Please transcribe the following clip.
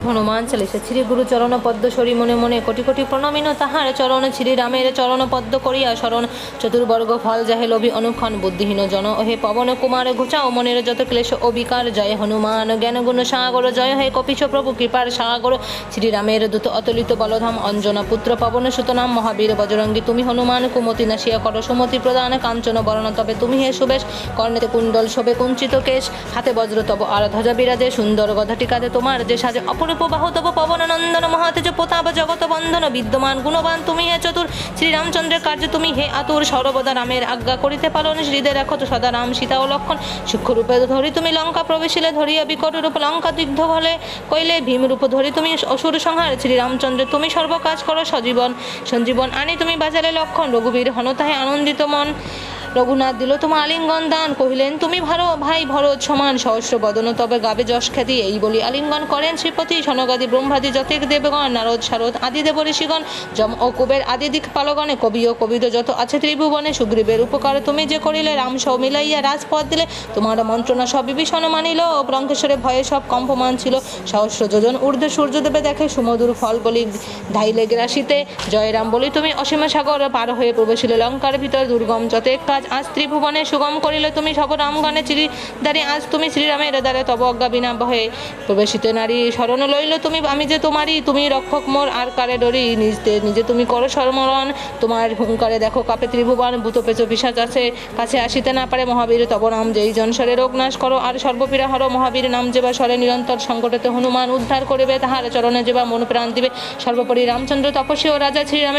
হনুমান চালিসা শ্রী গুরু চরণ পদ্ম সরি মনে মনে কোটি কোটি প্রণমিন তাহার চরণ শ্রী রামের চরণ পদ্ম করিয়া শরণ চতুর্বর্গ ফল যাহে লোভী অনুক্ষণ বুদ্ধিহীন জন হে পবন কুমার ঘুচাও মনের যত ক্লেশ ও বিকার জয় হনুমান জ্ঞান গুণ সাগর জয় হে কপিশ প্রভু কৃপার সাগর শ্রীরামের দূত অতুলিত বলধাম অঞ্জনা পুত্র পবন সুতনাম মহাবীর বজরঙ্গী তুমি হনুমান কুমতি নাশিয়া কর সুমতি প্রদান কাঞ্চন বরণ তবে তুমি হে সুবেশ কর্ণেতে কুণ্ডল শোভে কুঞ্চিত কেশ হাতে বজ্র তব আর ধ্বজা বিরাজে সুন্দর গধাটি কাঁধে তোমার যে সাজে অপরূপ বাহু তব পবন নন্দন মহাতেজ প্রতাপ জগত বন্ধন বিদ্যমান গুণবান তুমি হে চতুর শ্রীরামচন্দ্রের কার্য তুমি হে আতুর সর্বদা রামের আজ্ঞা করিতে পালন হৃদয় রাখো তো সদা রাম সীতা ও লক্ষণ সূক্ষ্মরূপে ধরি তুমি লঙ্কা প্রবেশিলে ধরিয়া বিকট রূপ লঙ্কা দিগ্ধ হলে কইলে ভীম রূপ ধরি তুমি অসুর সংহার শ্রীরামচন্দ্র তুমি সর্বকাজ করো সঞ্জীবন আনি তুমি বাজারে লক্ষণ রঘুবীর হনতাহে আনন্দিত মন রঘুনাথ দিল তোমার আলিঙ্গন দান কহিলেন তুমি ভাই ভরত সমান সহস্র বদন তবে গাবে যশ খ্যাতি এই বলি আলিঙ্গন করেন শ্রীপতি সনগাদি ব্রহ্মাদি যতেক দেবগণ নারদ শারদ আদি দেব ঋষিগণ যম ও কুবের আদি দিক পালগণে কবি ও কবিদ যত আছে ত্রিভুবনে সুগ্রীবের উপকার তুমি যে করিলে রাম সহ মিলাইয়া রাজপথ দিলে তোমার মন্ত্রণা সব বিভীষণ মানিল লঙ্কেশ্বরে ভয়ে সব কম্পমান ছিল সহস্র যোজন ঊর্ধ্বে সূর্যদেবে দেখে সুমধুর ফল বলি ধাইলে গ্রাসিতে জয়রাম বলি তুমি অসীম সাগর পার হয়ে প্রবেশিলে লঙ্কার ভিতর দুর্গম যতেক কাজ আজ ত্রিভুবনে সুগম করিলে তুমি সব রামগণে চিরিদারি আজ তুমি শ্রীরামের দ্বারে তব অজ্ঞা বিনা বহে প্রবেশিত নারী শরণ লইল তুমি আমি যে তোমারই তুমি রক্ষক মোর আর কারে ডরি নিজে তুমি করো স্মরণ তোমার হুঙ্কারে দেখো কাপে ত্রিভুবন ভূত পেচ পিশাচ আছে কাছে আসিতে না পারে মহাবীর তব নাম যেই জনস্বরে রোগ নাশ করো আর সর্বপীড়া হর মহাবীর নাম যেবা স্বরে নিরন্তর সংকটেতে হনুমান উদ্ধার করিবে তাহার চরণে যেবা মন প্রাণ দিবে সর্বোপরি রামচন্দ্র তপস্বী ও রাজা শ্রীরামে